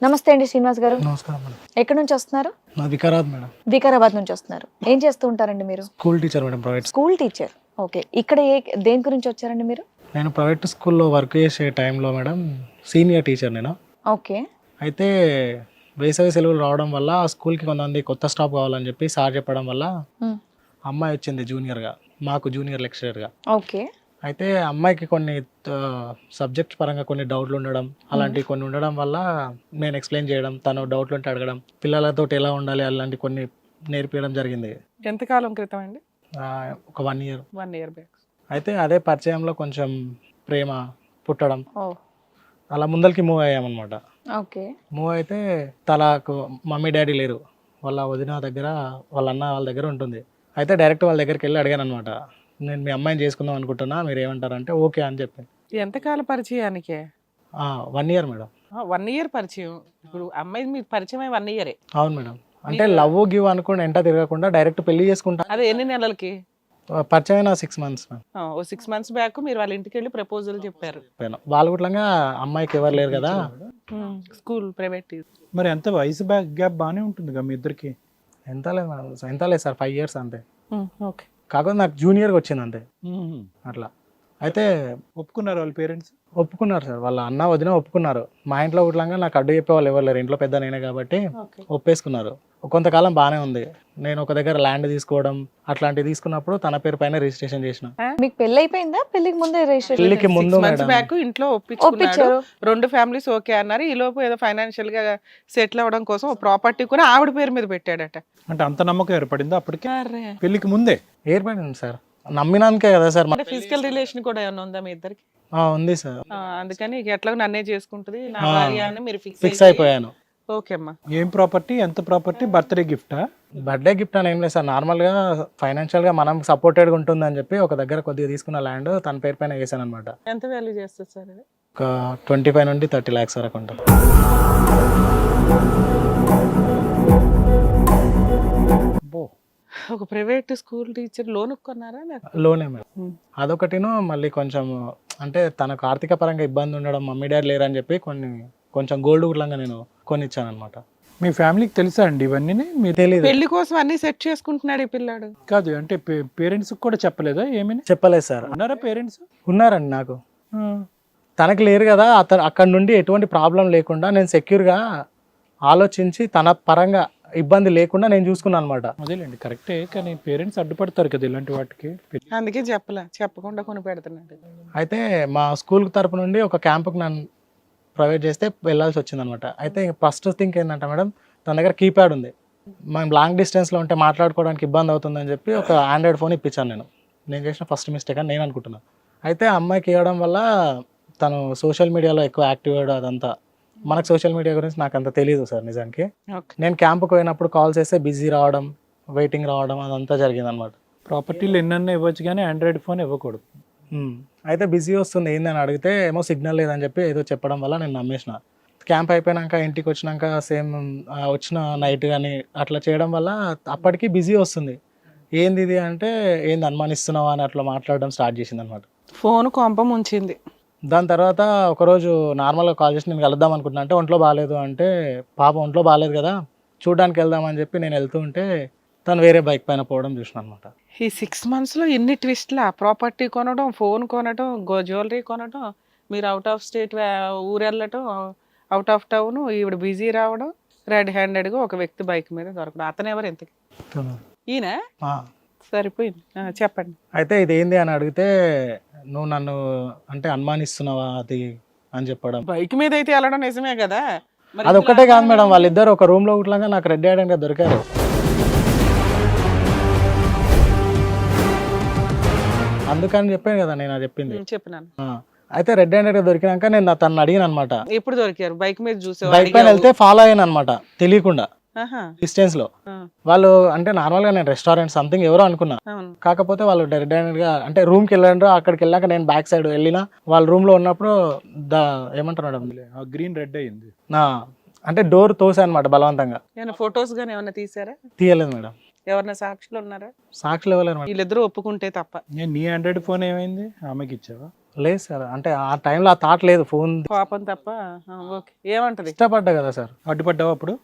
నమస్తే అండి శ్రీనివాస్ గారు. నమస్కారం మేడం. ఎక్కడి నుంచి వస్తున్నారు? నా వికారాబాద్ మేడం. వికారాబాద్ నుంచి వస్తున్నారు. ఏం చేస్తూ ఉంటారండి మీరు? School teacher madam, private. School teacher. Okay. ఇక్కడ దేని గురించి వచ్చారండి మీరు? నేను ప్రైవేట్ స్కూల్లో వర్క్ చేసే టైంలో మేడం సీనియర్ టీచర్ నేను. ఓకే. అయితే వేసవి సెలవులు రావడం వల్ల స్కూల్కి కొంతమంది కొత్త స్టాఫ్ కావాలని చెప్పి సార్ చెప్పడం వల్ల అమ్మాయి వచ్చింది జూనియర్గా, మాకు జూనియర్ లెక్చరర్గా. ఓకే. అయితే అమ్మాయికి కొన్ని సబ్జెక్ట్ పరంగా కొన్ని డౌట్లు ఉండడం, అలాంటివి కొన్ని ఉండడం వల్ల నేను ఎక్స్ప్లెయిన్ చేయడం, తను డౌట్లు ఉంటే అడగడం, పిల్లలతో ఎలా ఉండాలి అలాంటి కొన్ని నేర్పించడం జరిగింది. ఎంతకాలం క్రితం అండి? ఒక 1 year. 1 year back. అయితే అదే పరిచయంలో కొంచెం ప్రేమ పుట్టడం, అలా ముందరికి మూవ్ అయ్యామన్నమాట. ఓకే. మూవ్ అయితే తనకు మమ్మీ డాడీ లేరు, వాళ్ళ వదిన దగ్గర, వాళ్ళ అన్న వాళ్ళ దగ్గర ఉంటుంది. అయితే డైరెక్ట్ వాళ్ళ దగ్గరికి వెళ్ళి అడిగాను అనమాట, నేను మీ అమ్మాయిని చేసుకుందాం అనుకుంటున్నా, మీరు ఏమంటారంటే ఓకే అని చెప్పి. ఎంతకాల పరిచయానికే? 1 year మేడం. 1 year పరిచయం. ఇప్పుడు అమ్మాయి మీకు పరిచయం 1 year. అవును మేడం. అంటే లవ్ గివ్ అనుకుని ఎంట తిరగకుండా డైరెక్ట్ పెళ్లి చేసుకుంటా. అదే ఎన్ని నెలలకి పరిచయం అయినా 6 months మేడం. ఓ 6 months బ్యాక్ మీరు వాళ్ళ ఇంటికి వెళ్ళి ప్రపోజల్ చెప్పారు. వాళ్ళు కూడా అమ్మాయికి ఎవరు లేరు కదా, స్కూల్ ప్రైవేట్. మరి ఎంత వయసు గ్యాప్ బాగానే ఉంటుంది మీ ఇద్దరికి? ఎంత లేదు మేడం, ఎంత లేదు సార్, 5 years అంతే. ఓకే. కాకపోతే నాకు జూనియర్గా వచ్చింది అంతే అట్లా. అయితే ఒప్పుకున్నారు వాళ్ళ పేరెంట్స్? ఒప్పుకున్నారు సార్, వాళ్ళ అన్న వదిన ఒప్పుకున్నారు. మా ఇంట్లో గుట్లంగా నాకు అడ్డు చెప్పే వాళ్ళు ఎవరు లేరు, ఇంట్లో పెద్ద నేనే కాబట్టి ఒప్పేసుకున్నారు. కొంతకాలం బాగానే ఉంది. నేను ఒక దగ్గర ల్యాండ్ తీసుకోవడం అట్లాంటివి తీసుకున్నప్పుడు తన పేరు పైన రిజిస్ట్రేషన్ చేసిన. మీకు పెళ్లి అయిపోయిందా? పెళ్లికి ముందే రిజిస్ట్రేషన్? పెళ్లికి ముందు మేడం. బ్యాక్ ఇంట్లో ఒప్పించారు. 2 families ఓకే అన్నారు. ఈ లోపు ఏదో ఫైనాన్షియల్ గా సెటిల్ అవ్వడం కోసం ఒక ప్రాపర్టీ కూడా ఆవిడ పేరు మీద పెట్టాడట. అంటే అంత నమ్మకం ఏర్పడిందా అప్పటికే పెళ్లికి ముందే? ఏర్పడింది సార్, నమ్మినానికే కదా సార్. ఫిజికల్ రిలేషన్ కూడా ఏమైనా ఉందా మీ ఇద్దరికి? ఉంది సార్. అందుకని ఎట్లా నన్నే చేసుకుంటది నా భార్య అని మీరు ఫిక్స్ అయిపోయాను. ఓకే అమ్మా. ఏం ప్రాపర్టీ, ఎంత ప్రాపర్టీ? బర్త్డే గిఫ్టా? బర్త్డే గిఫ్ట్ అని ఏం లేదు సార్, నార్మల్గా ఫైనాన్షియల్గా మనం సపోర్టెడ్గా ఉంటుందని చెప్పి ఒక దగ్గర కొద్దిగా తీసుకున్న ల్యాండ్ తన పేరు పైన వేసాను అనమాట. ఎంత వాల్యూ చేస్తుంది సార్ ఇది? ఒక 25 నుండి 30 lakhs వరకు ఉంటుంది. ఒక ప్రైవేట్ స్కూల్ టీచర్ లోన్ కొన్నారా? లోనే మేడం. అదొకటిను, మళ్ళీ కొంచెం అంటే తనకు ఆర్థిక పరంగా ఇబ్బంది ఉండడం, మమ్మీ డాడీ లేరని చెప్పి కొంచెం గోల్డ్ గుట్లంగా నేను కొనిచ్చాను అనమాట. మీ ఫ్యామిలీకి తెలుసా అండి ఇవన్నీ? మీరు తెలియదు. పెళ్లి కోసం అన్ని సెట్ చేసుకుంటున్నాడు ఈ పిల్లాడు. కాదు అంటే పేరెంట్స్ కూడా చెప్పలేదా? ఏమీ చెప్పలేదు సార్. ఉన్నారా పేరెంట్స్? ఉన్నారండి, నాకు తనకి లేరు కదా. అక్కడ నుండి ఎటువంటి ప్రాబ్లం లేకుండా నేను సెక్యూర్గా ఆలోచించి తన పరంగా ఇబ్బంది లేకుండా నేను చూసుకున్నాను అనమాట. అదేలేండి, కరెక్టే. కానీ పేరెంట్స్ అడ్డుపడతారు కదా ఇలాంటి వాటికి. అందుకే చెప్పకుండా కొని పెడుతున్నాడు. అయితే మా స్కూల్ తరపు నుండి ఒక క్యాంపుకి నన్ను ప్రొవైడ్ చేస్తే వెళ్ళాల్సి వచ్చింది అనమాట. అయితే ఫస్ట్ థింగ్ ఏంటంటే మేడం, తన దగ్గర కీప్యాడ్ ఉంది. మనం లాంగ్ డిస్టెన్స్లో ఉంటే మాట్లాడుకోవడానికి ఇబ్బంది అవుతుందని చెప్పి ఒక ఆండ్రాయిడ్ ఫోన్ ఇప్పించాను. నేను చేసిన ఫస్ట్ మిస్టేక్ అని నేను అనుకుంటున్నాను. అయితే అమ్మాయికి ఇవ్వడం వల్ల తను సోషల్ మీడియాలో ఎక్కువ యాక్టివ్ అయ్యాడు. అదంతా మనకు సోషల్ మీడియా గురించి నాకు అంత తెలియదు సార్ నిజానికి. నేను క్యాంపుకి పోయినప్పుడు కాల్ చేస్తే బిజీ రావడం, వెయిటింగ్ రావడం, అదంతా జరిగింది అనమాట. ప్రాపర్టీలు ఎన్నన్నా ఇవ్వచ్చు కానీ ఆండ్రాయిడ్ ఫోన్ ఇవ్వకూడదు. అయితే బిజీ వస్తుంది ఏందని అడిగితే ఏమో సిగ్నల్ లేదని చెప్పి ఏదో చెప్పడం వల్ల నేను నమ్మేసిన. క్యాంప్ అయిపోయాక ఇంటికి వచ్చినాక సేమ్ వచ్చిన నైట్ కానీ అట్లా చేయడం వల్ల అప్పటికి బిజీ వస్తుంది. ఏంది ఇది అంటే, ఏంది అనుమానిస్తున్నావా అని అట్లా మాట్లాడడం స్టార్ట్ చేసింది అనమాట. ఫోన్ కొంపం ఉంచింది. దాని తర్వాత ఒకరోజు నార్మల్గా కాల్ చేసి నేను కలుద్దాం అనుకుంటున్నా అంటే ఒంట్లో బాగాలేదు అంటే, పాప ఒంట్లో బాగాలేదు కదా చూడడానికి వెళ్దామని చెప్పి నేను వెళ్తూ ఉంటే తను వేరే బైక్ పైన పోవడం చూసిన అనమాట. ఈ 6 months లో ఎన్ని ట్విస్ట్లా! ప్రాపర్టీ కొనడం, ఫోన్ కొనడం, జ్యువెలరీ కొనడం, మీరు అవుట్ ఆఫ్ స్టేట్ ఊరు వెళ్ళటం, అవుట్ ఆఫ్ టౌన్, ఈవిడ బిజీ రావడం, రెడ్ హ్యాండెడ్గా ఒక వ్యక్తి బైక్ మీద దొరకడం. అతను ఎవరు ఇంతకి? ఈయన? సరిపోయింది, చెప్పండి. అయితే ఇది ఏంది అని అడిగితే, నువ్వు నన్ను అంటే అనుమానిస్తున్నావా అది అని చెప్పడం. బైక్ మీద అయితే వెళ్ళడం నిజమే కదా. అది ఒక్కటే కాదు మేడం, వాళ్ళిద్దరు ఒక రూమ్ లో గుట్లంగా నాకు రెడ్ హ్యాండెడ్గా దొరికారు. అందుకని చెప్పాను కదా నేను అది చెప్పింది. చెప్పినాను. అయితే రెడ్ హ్యాండెడ్గా దొరికినాక నేను తను అడిగిన అనమాట. ఎప్పుడు దొరికారు? బైక్ మీద చూసే బైక్ పైన వెళ్తే ఫాలో అయ్యాను అనమాట తెలియకుండా డిస్టెన్స్ లో. వాళ్ళు అంటే నార్మల్ గా నేను రెస్టారెంట్ సంథింగ్ ఎవరో అనుకున్నా, కాకపోతే వాళ్ళు రెడ్ హ్యాండెడ్ గా అంటే రూమ్ కి వెళ్ళారు. అక్కడికి వెళ్ళాక నేను బ్యాక్ సైడ్ వెళ్ళినా వాళ్ళ రూమ్ లో ఉన్నప్పుడు ఏమంటారు గ్రీన్ రెడ్ అయింది. అంటే డోర్ తోసా అనమాట బలవంతంగా. ఫొటోస్ గానీ ఏమన్నా తీసారా? తీయలేదు మేడం. ఎవరన్నా సాక్షులు ఉన్నారా? సాక్షులు ఇవ్వలేరు. వీళ్ళిద్దరూ ఒప్పుకుంటే తప్ప. నీ ఆండ్రాయిడ్ ఫోన్ ఏమైంది? ఆమెకి ఇచ్చావా? లేదు సార్, అంటే ఆ టైంలో ఆ థాట్ లేదు, ఫోన్ కోపం తప్ప. ఓకే, ఏమంటది? ఇష్టపడ్డా కదా సార్. అడ్డుపడ్డావు అప్పుడు?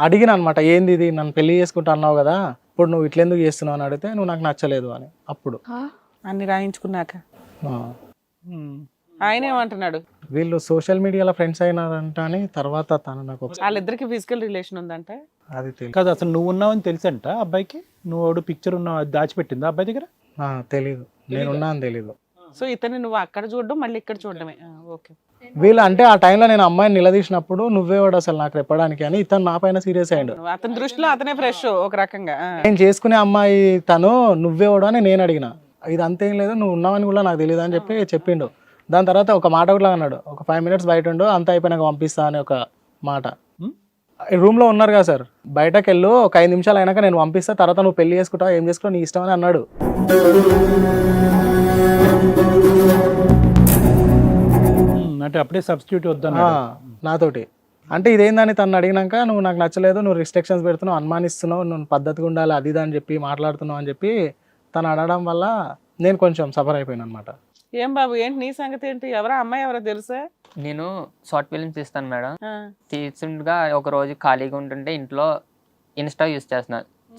అడిగిన అనమాట, ఏంది ఇది, నన్ను పెళ్లి చేసుకుంటా అన్నావు కదా, ఇప్పుడు నువ్వు ఇట్లెందుకు చేస్తున్నావు అని అడిగితే, నువ్వు నాకు నచ్చలేదు అని. అప్పుడు అన్ని రాయించుకున్నాక ఆ, ఆయన ఏమంటున్నాడు? వీళ్ళు సోషల్ మీడియాలో ఫ్రెండ్స్ అయినారంట అని తర్వాత తను నాకు వాళ్ళిద్దరికి ఫిజికల్ రిలేషన్ ఉందంట. అది తెలియదు. కాదు, అసలు నువ్వు ఉన్నావని తెలుసంట అబ్బాయికి? నువ్వు పిక్చర్ ఉన్నావు అది దాచిపెట్టిందా అబ్బాయి దగ్గర? తెలీదు, నేనున్నా అని తెలీదు. సో ఇతన్ని నువ్వు అక్కడ చూడడం మళ్ళీ ఇక్కడ చూడడమే. ఓకే. వీళ్ళు అంటే ఆ టైంలో నేను అమ్మాయిని నిలదీసినప్పుడు నువ్వే వాడు అసలు నాకు చెప్పడానికి అని ఇతను నా పైన సీరియస్ అయ్యాడు. అతని దృష్టిలో అతనే ఫ్రెష్ ఒక రకంగా. నేను చేసుకునే అమ్మాయి తను, నువ్వే వాడు అని నేను అడిగిన. ఇది అంతేం లేదు, నువ్వు ఉన్నావని కూడా నాకు తెలియదు అని చెప్పి చెప్పిండు. దాని తర్వాత ఒక మాట కూడా అన్నాడు, ఒక 5 minutes బయట ఉండు, అంత అయిపోయినాక పంపిస్తా అని ఒక మాట. రూమ్ లో ఉన్నారు కదా సార్, బయటకు వెళ్ళు, ఒక 5 నిమిషాలు అయినాక నేను పంపిస్తా, తర్వాత నువ్వు పెళ్లి చేసుకుంటావు, ఏం చేసుకుంటావు నీ ఇష్టం అని అన్నాడు. అంటే అప్పుడే సబ్స్టిట్యూట్ వద్దా నాతోటి. అంటే ఇదేందని తను అడిగినాక, నువ్వు నాకు నచ్చలేదు, నువ్వు రిస్ట్రిక్షన్స్ పెడుతున్నావు, అనుమానిస్తున్నావు, నువ్వు పద్ధతిగా ఉండాలి అది ఇది అని చెప్పి మాట్లాడుతున్నావు అని చెప్పి తను అడగడం వల్ల నేను కొంచెం సఫర్ అయిపోయాను అనమాట. ఏం బాబు, ఏంటి నీ సంగతి ఏంటి? ఎవరా అమ్మాయి, ఎవరో తెలుసా? నేను షార్ట్ ఫిల్మ్స్ తీస్తాను మేడం. తీస్తుండగా ఒక రోజు ఖాళీగా ఉంటుంటే ఇంట్లో ఇన్స్టా యూస్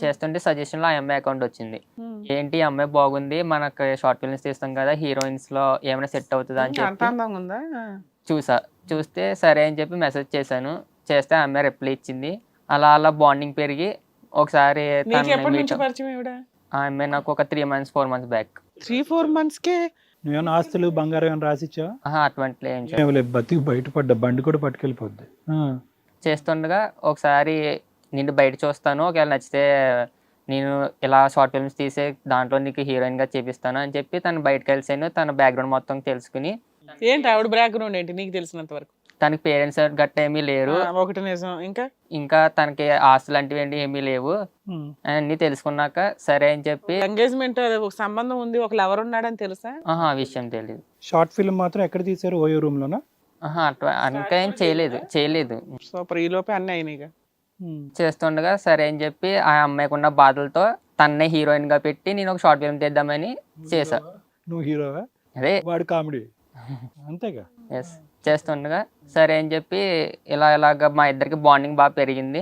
చేస్తుంటే సజెషన్లో ఆ అమ్మాయి అకౌంట్ వచ్చింది. ఏంటి అమ్మాయి బాగుంది, మనకు షార్ట్ ఫిల్మ్స్ తీస్తాం కదా, హీరోయిన్స్ లో ఏమైనా సెట్ అవుతుందా అని చెప్పి చూస్తే సరే అని చెప్పి మెసేజ్ చేశాను. చేస్తే ఆ అమ్మాయి రిప్లై ఇచ్చింది. అలా అలా బాండింగ్ పెరిగి ఒకసారి ఆ అమ్మాయి నాకు ఒక 3 months 4 months బ్యాక్. 3-4 monthsకే నువ్వేమైనా ఆస్తులు బంగారం ఏమైనా రాసిచ్చావా? అటువంటి బతికి బయటపడ్డా, బండి కూడా పట్టుకెళ్ళిపోద్ది. చేస్తుండగా ఒకసారి నిన్ను బయట చూస్తాను, ఒకవేళ నచ్చితే నేను ఇలా షార్ట్ ఫిల్మ్స్ తీసే దాంట్లో నీకు హీరోయిన్ గా చేపిస్తాను అని చెప్పి తను బయటకు కలిసాను. తన బ్యాక్గ్రౌండ్ మొత్తం తెలుసుకుని. ఏంటి ఆవిడ బ్యాక్గ్రౌండ్ ఏంటి నీకు తెలిసినంత వరకు? తనకి పేరెంట్స్ గట్ట ఏమీ లేరు. ఒకటి నిజం. ఇంకా తనకి ఆస్తులు లాంటివి ఏమీ లేవు. అన్ని తెలుసుకున్నాక సరే అని చెప్పి ఎంగేజ్మెంట్ ఒక సంబంధం ఉంది, ఒక లవర్ ఉన్నాడని తెలుసా? ఆ విషయం తెలియదు. షార్ట్ ఫిల్మ్ మాత్రం ఎక్కడ తీసారు? ఓయో రూమ్ లోనా? అట్లా ఇంకా ఏం చేయలేదు. సూపర్, ఈ లోపే అన్నీ అయినాయిగా. చేస్తుండగా సరే అని చెప్పి ఆ అమ్మాయికి ఉన్న బాధలతో తన్నే హీరోయిన్ గా పెట్టి నేను ఒక షార్ట్ ఫిల్మ్ తీద్దామని చేశా. నువ్వు హీరోవా? అదే వాడు కామెడీ అంతేగా. ఎస్. చేస్తుండగా సరే అని చెప్పి ఇలాగ మా ఇద్దరికి బాండింగ్ బాగా పెరిగింది.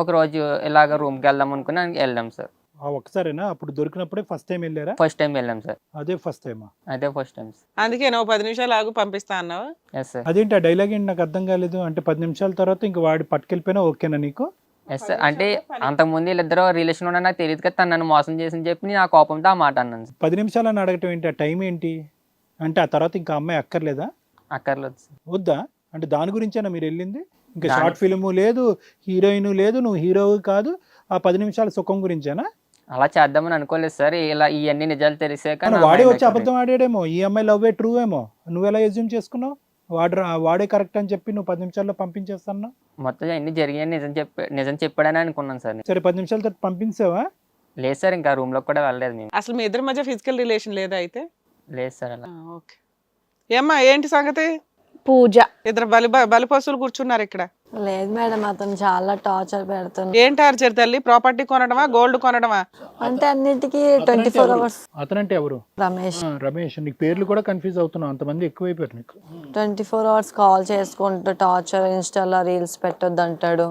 ఒక రోజు ఇలాగ రూమ్కి వెళ్దాం అనుకుని వెళ్ళాం సార్. ఒకసారేనా? అప్పుడు దొరికినప్పుడే ఫస్ట్ టైం వెళ్ళారా? ఫస్ట్ టైం వెళ్ళాం సార్. అదే ఫస్ట్ టైమా? అదే ఫస్ట్ టైం. అందుకే నువ్వు 10 నిమిషాలు ఆగు పంపిస్తా అన్నావు. Yes sir. అదేంటి ఆ డైలాగ్ ఏంటి నాకు అర్థం కాలేదు. అంటే 10 నిమిషాల తర్వాత ఇంక వాడు పట్టుకెళ్ళిపోయినా ఓకేనా నీకు? Yes sir. అంటే అంతకుముందు వీళ్ళిద్దరు రిలేషన్ ఉన్నా నాకు తెలియదు కదా, తను నన్ను మోసం చేసి చెప్పి నేను ఆ కోపంతో ఆ మాట అన్నాను సార్. 10 నిమిషాలు అని అడగటం ఏంటి? ఆ టైం ఏంటి? అంటే ఆ తర్వాత ఇంకా అమ్మాయి అక్కర్లేదా? అక్కర్లేదు సార్. వద్దా? అంటే దాని గురించేనా మీరు వెళ్ళింది? ఇంకా షార్ట్ ఫిల్మ్ లేదు, హీరోయిన్ లేదు, నువ్వు హీరో కాదు, ఆ 10 నిమిషాల సుఖం గురించేనా? అలా చేద్దామని అనుకోలేదు సార్. ఇలా ఇవన్నీ నిజాలు తెలిసాక వాడే వచ్చి అబద్ధం ఆడాడేమో, ఈ అమ్మాయి లవ్ ఏ ట్రూ ఏమో, నువ్వెలా ఎజ్యూమ్ చేసుకున్నావు? వాడే కరెక్ట్ అని చెప్పి నువ్వు 10 నిమిషాల్లో పంపించేస్తాను. మొత్తం అన్ని జరిగాయని నిజం చెప్పాడని అనుకున్నాను సార్. సరే 10 నిమిషాల తర్వాత పంపించావా? లేదు సార్, ఇంకా రూమ్ లో కూడా వెళ్ళలేదు మేము. అసలు మీ ఇద్దరి మధ్య ఫిజికల్ రిలేషన్ లేదా అయితే? లేదు సార్. అలా ఓకే. ఏమ్మా ఏంటి సంగతి? పూజ ఇద్దరు బలిపశువులు కూర్చున్నారు ఇక్కడ. లేదు మేడం, అతను చాలా టార్చర్ పెడుతుంది. ఏం టార్చర్ తల్లి? ప్రాపర్టీ కొనడమా, గోల్డ్ కొనడమా? అంటే అన్నిటికీ 24 hours. అతనంటే ఎవరు? రమేష్. రమేష్. నీకు పేర్లు కూడా కన్ఫ్యూజ్ అవుతున్నావు, అంతమంది ఎక్కువైపోయారు నీకు. 24 hours కాల్ చేసుకుంటూ టార్చర్, ఇన్స్టాలో రీల్స్ పెట్టొద్దు అంటాడు,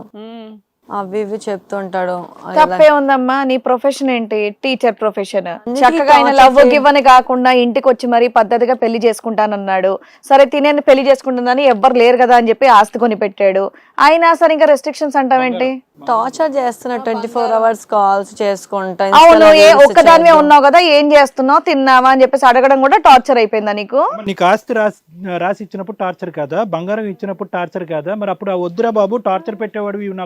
అవి ఇవి చెప్తుంటాడు. తప్పే ఉందమ్మా, నీ ప్రొఫెషన్ ఏంటి? Teacher profession. చక్కగా ఆయన లవ్ గివ్వని కాకుండా ఇంటికి వచ్చి మరీ పద్ధతిగా పెళ్లి చేసుకుంటానన్నాడు. సరే తినేది పెళ్లి చేసుకుంటుందని ఎవ్వరు లేరు కదా అని చెప్పి ఆస్తి కొని పెట్టాడు. అయినా సరే ఇంకా రెస్ట్రిక్షన్స్ అంటావేంటి? టార్చర్ చేస్తున్నాడు 24 hours కాల్స్ చేసుకుంటా. అవును, ఒక్కదానివే ఉన్నావు కదా, ఏం చేస్తున్నావు, తిన్నావా అని చెప్పేసి అడగడం కూడా టార్చర్ అయిపోయిందా నీకు? నీకు ఆస్తి రాసి ఇచ్చినప్పుడు టార్చర్ కాదా? బంగారం ఇచ్చినప్పుడు టార్చర్ కాదా? మరి అప్పుడు ఆ వద్దురా బాబు టార్చర్ పెట్టేవాడు, ఇవి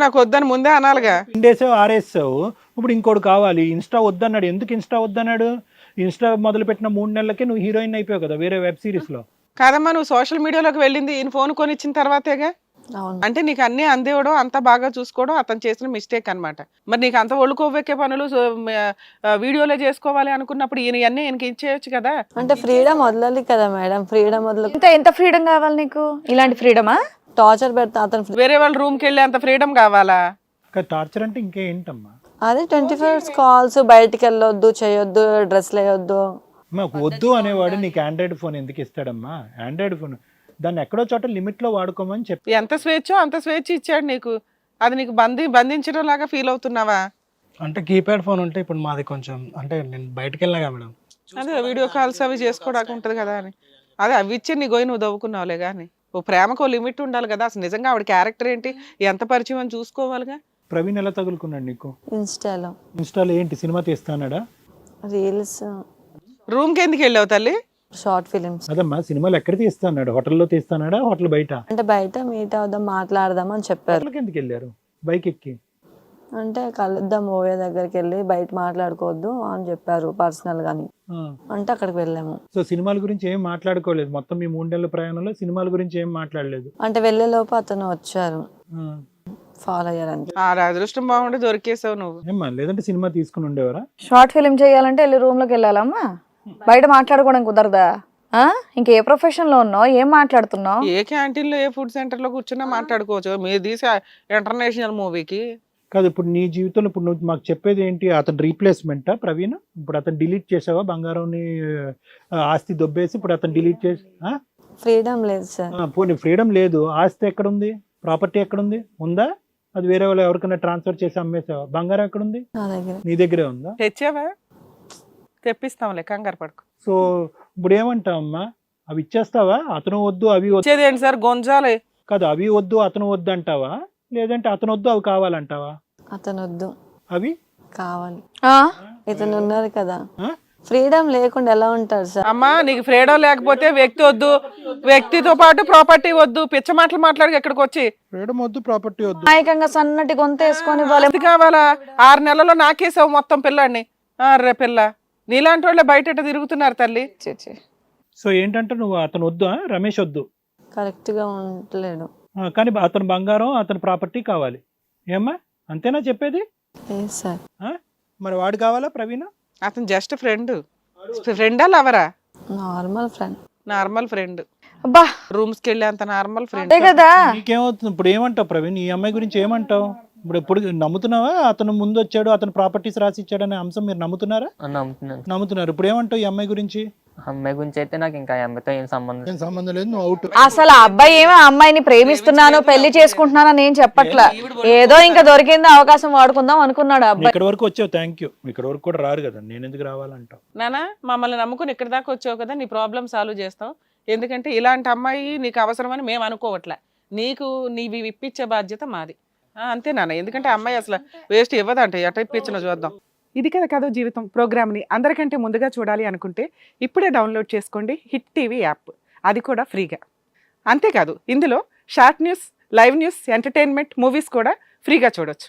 నాకు వద్దని ముందే అనాలిగా. ఇండేసావు, ఆరేసావు, ఇప్పుడు ఇంకోటి కావాలి. ఇన్స్టా వద్దన్నాడు. ఎందుకు ఇన్స్టా వద్దన్నాడు? ఇన్స్టా మొదలు పెట్టిన 3 నెలలకే నువ్వు హీరోయిన్ అయిపోయావు కదా వేరే వెబ్ సిరీస్ లో. కాదమ్మా, నువ్వు సోషల్ మీడియాలోకి వెళ్ళింది ఈయన ఫోన్ కొనిచ్చిన తర్వాతేగా. అంటే నీకు అన్ని అందివ్వడం, అంత బాగా చూసుకోవడం అతను చేసిన మిస్టేక్ అన్నమాట. మరి నీకు అంత ఒళ్ళు కొవ్వెక్కే పనులు వీడియోలో చేసుకోవాలి అనుకున్నప్పుడు ఈయన ఈయనకి ఇచ్చేయచ్చు కదా. అంటే ఫ్రీడమ్ వదలాలి కదా మేడం. ఫ్రీడమ్ వదల ఎంత ఫ్రీడమ్ కావాలి నీకు? ఇలాంటి ఫ్రీడమా? టార్చర్ పెడతా అతను. వేరే వాళ్ళ రూమ్ కి వెళ్ళి అంత ఫ్రీడమ్ కావాలా? టార్చర్ అంటే ఇంకేంటమ్మా? అదే 24 hours కాల్స్, బయటికి వెళ్ళొద్దు, చేయొద్దు, డ్రెస్లు వేయొద్దు, మాకు వద్దు అనేవాడు నీకు ఆండ్రాయిడ్ ఫోన్ ఎందుకు ఇస్తాడమ్మా? ఆండ్రాయిడ్ ఫోన్ దాన్ని ఎక్కడో చోట లిమిట్లో వాడుకోమని చెప్పి ఎంత స్వేచ్ఛో అంత స్వేచ్ఛ ఇచ్చాడు నీకు. అది నీకు బంధించడం లాగా ఫీల్ అవుతున్నావా? అంటే కీప్యాడ్ ఫోన్ ఉంటే ఇప్పుడు మాది కొంచెం అంటే నేను బయటకు వెళ్ళినా మేడం. అదే వీడియో కాల్స్ అవి చేసుకోవడానికి ఉంటుంది కదా అని. అదే అవి ఇచ్చి నీ గోయి నువ్వు దవ్వుకున్నావులే కానీ ఓ ప్రేమకు ఓ లిమిట్ ఉండాలి కదా. అసలు నిజంగా ఆవిడ క్యారెక్టర్ ఏంటి, ఎంత పరిచయం అని చూసుకోవాలిగా. ప్రవీణ్ ఎలా తగులుకున్నాడు నీకు? ఇన్స్టాలో ఏంటి సినిమా తీస్తానాడా? రీల్స్, రూమ్కి ఎందుకు వెళ్ళావు తల్లి? Short films. అదమ్మా సినిమాలు ఎక్కడ తీస్తానాడు? హోటల్లో తీస్తానాడా హోటల్ బయట? అంటే బయట మీట్ అవుదాం మాట్లాడదాం అని చెప్పారు. హోటల్కి ఎందుకు వెళ్ళారు బైక్ ఎక్కి? అంటే కలుద్దాం ఓవే దగ్గరికి వెళ్ళి బయట మాట్లాడుకోవద్దు అని చెప్పారు పర్సనల్ గాని. అంటే అక్కడికి వెళ్ళాము. సో సినిమాల గురించి ఏం మాట్లాడుకోలేదు మొత్తం మీ 3 నెలల ప్రయాణంలో? సినిమాల గురించి ఏం మాట్లాడలేదు? అంటే వెళ్ళే లోపు అతను వచ్చారు, ఫాలో అయ్యారంటే. ఆ అదృష్టం బాగుండి దొరికేసావు నువ్వు. ఏమ్మా లేదంటే సినిమా తీసుకుని ఉండేవారా? షార్ట్ ఫిలిం చేయాలంటే వెళ్ళి రూమ్ లోకి వెళ్ళాలమ్మా, బయట మాట్లాడుకోవడం కుదరదా? ఇంకే ప్రొఫెషన్ లో ఉన్నావు, ఏం మాట్లాడుతున్నావు? ఏ క్యాంటీన్ లో ఏ ఫుడ్ సెంటర్ లో కూర్చున్నా మాట్లాడుకోవచ్చు. మీరు తీసే ఇంటర్నేషనల్ మూవీకి కాదు. ఇప్పుడు నీ జీవితంలో ఇప్పుడు నువ్వు మాకు చెప్పేది ఏంటి? అతను రీప్లేస్మెంటా ప్రవీణ్? ఇప్పుడు అతను డిలీట్ చేసావా? బంగారంని ఆస్తి దొబ్బేసి ఇప్పుడు అతను డిలీట్ చేసి ఫ్రీడమ్ లేదు సార్. పోనీ ఫ్రీడమ్ లేదు, ఆస్తి ఎక్కడుంది? ప్రాపర్టీ ఎక్కడుంది? ఉందా? అది వేరే వాళ్ళు ఎవరికైనా ట్రాన్స్ఫర్ చేసి అమ్మేసావా? బంగారం ఎక్కడుంది? నా దగ్గర. నీ దగ్గరే ఉందా? తెచ్చావా? తెప్పిస్తాంలే, కంగారు పడుకో. సో ఇప్పుడు ఏమంటావమ్మా? అవి ఇచ్చేస్తావా? అతను వద్దు అవి వద్దు వచ్చేదేంటి సార్ గొంజాలే? కాదు, అవి వద్దు అతను వద్దు అంటావా? లేదంటే అతను వద్దు అవి కావాలంటావా? అతను వద్దు అవి కావాలి. ఆ? ఇతను ఉన్నారు కదా, ఆ? ఫ్రీడమ్ లేకుండా ఎలా ఉంటారు సార్? అమ్మా నీకు ఫ్రీడమ్ లేకపోతే వ్యక్తి వద్దు, వ్యక్తితో పాటు ప్రాపర్టీ వద్దు. పిచ్చ మాటలు మాట్లాడి ఎక్కడికి వచ్చి ఫ్రీడమ్ వద్దు, ప్రాపర్టీ వద్దు. నాయకంగా సన్నటి గొంత వేసుకొని వాళ్ళ అది కావాలా? 6 నెలల్లో నాకేసావు మొత్తం పిల్లాడిని. రే పిల్ల, నీలాంటి వాళ్ళే బయట తిరుగుతున్నారు తల్లి. సో ఏంటంటే నువ్వు అతను వద్దు, రమేష్ వద్దు, కరెక్ట్ గా ఉండలేడు. కానీ అతను బంగారం అతని ప్రాపర్టీ కావాలి. ఏమ్మా అంతేనా చెప్పేది? లేదు సార్. మరి వాడు కావాలా ప్రవీణ్? అతను జస్ట్ ఫ్రెండా లవరా? Normal friend. Normal friend. అబ్బా రూమ్స్ కి వెళ్ళే అంత నార్మల్ ఫ్రెండ్. అదే కదా. నీకేమవుతుంది ఇప్పుడు? ఏమంటావు ప్రవీణ్? ఈ అమ్మాయి గురించి ఏమంటావు? ఇప్పుడు నమ్ముతున్నావా? అతను ముందు వచ్చాడు, అతను ప్రాపర్టీస్ రాసి ఇచ్చాడనే అంశం మీరు నమ్ముతున్నారా? నమ్ముతున్నారు. ఇప్పుడు ఏమంటావు ఈ అమ్మాయి గురించి? అమ్మాయి గురించి అయితే నాకు ఇంకా అమ్మాయితో ఏం సంబంధం లేదు, నువ్వు అవుట్. అసలు ఆ అబ్బాయి ఏమో అమ్మాయిని ప్రేమిస్తున్నాను పెళ్లి చేసుకుంటున్నాను అని ఏం చెప్పట్లా, ఏదో ఇంకా దొరికింది అవకాశం వాడుకుందాం అనుకున్నాడు ఆ అబ్బాయి. ఇక్కడ వరకు వచ్చావు, థ్యాంక్ యూ. ఇక్కడ వరకు కూడా రారు కదా, నేను ఎందుకు రావాలంటావు? నానా మమ్మల్ని నమ్ముకుని ఇక్కడ దాకా వచ్చావు కదా, నీ ప్రాబ్లం సాల్వ్ చేస్తాం. ఎందుకంటే ఇలాంటి అమ్మాయి నీకు అవసరమని మేము అనుకోవట్లే. నీకు నీవి ఇప్పించే బాధ్యత మాది, అంతే నాన్న. ఎందుకంటే అమ్మాయి అసలు వేస్ట్ ఇవ్వదంటే ఎట ఇప్పించిన చూద్దాం. ఇది కదా కథ జీవితం ప్రోగ్రామ్ని అందరికంటే ముందుగా చూడాలి అనుకుంటే ఇప్పుడే డౌన్లోడ్ చేసుకోండి హిట్ టీవీ యాప్, అది కూడా ఫ్రీగా. అంతేకాదు ఇందులో short news, live news, entertainment, movies కూడా ఫ్రీగా చూడొచ్చు.